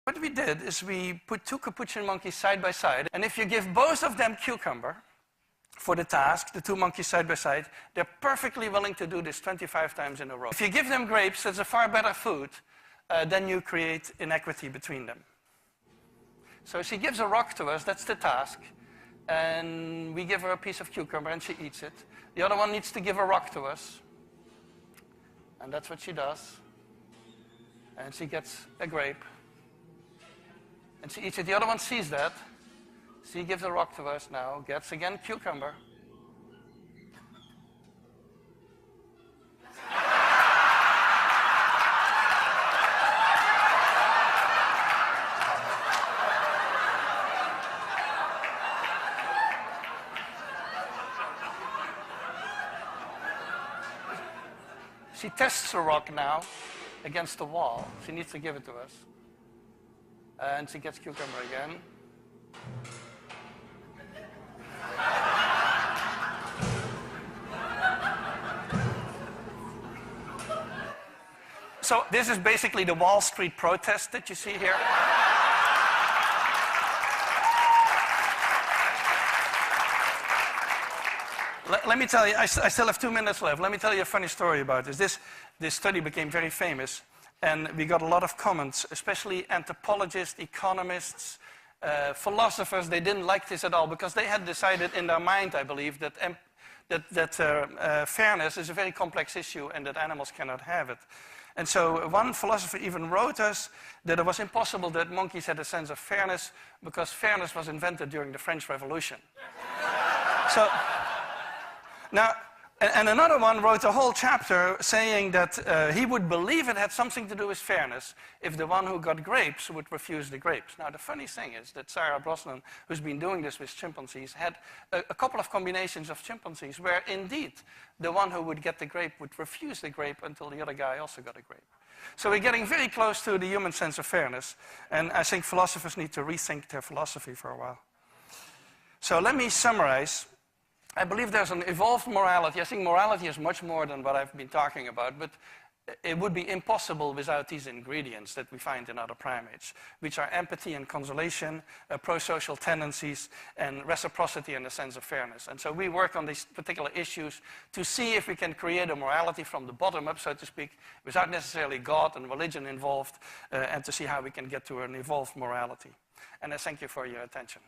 What we did is we put two capuchin monkeys side by side, and if you give both of them cucumber for the task, the two monkeys side by side, they're perfectly willing to do this 25 times in a row. If you give them grapes, that's a far better food, then you create inequity between them. So she gives a rock to us, that's the task, and we give her a piece of cucumber and she eats it. The other one needs to give a rock to us, and that's what she does. And she gets a grape, and she eats it. The other one sees that. She gives a rock to us now, gets again cucumber. She tests the rock now against the wall. She needs to give it to us. And she gets cucumber again. So this is basically the Wall Street protest that you see here. Let me tell you, I still have 2 minutes left. Let me tell you a funny story about this. This study became very famous, and we got a lot of comments, especially anthropologists, economists, philosophers. They didn't like this at all because they had decided in their mind, I believe, that fairness is a very complex issue and that animals cannot have it. And so one philosopher even wrote us that it was impossible that monkeys had a sense of fairness because fairness was invented during the French Revolution. So, now, and another one wrote a whole chapter saying that he would believe it had something to do with fairness if the one who got grapes would refuse the grapes. Now, the funny thing is that Sarah Brosnan, who's been doing this with chimpanzees, had a couple of combinations of chimpanzees where indeed the one who would get the grape would refuse the grape until the other guy also got a grape. So we're getting very close to the human sense of fairness, and I think philosophers need to rethink their philosophy for a while. So let me summarize. I believe there's an evolved morality. I think morality is much more than what I've been talking about, but it would be impossible without these ingredients that we find in other primates, which are empathy and consolation, pro-social tendencies, and reciprocity and a sense of fairness. And so we work on these particular issues to see if we can create a morality from the bottom up, so to speak, without necessarily God and religion involved, and to see how we can get to an evolved morality. And I thank you for your attention.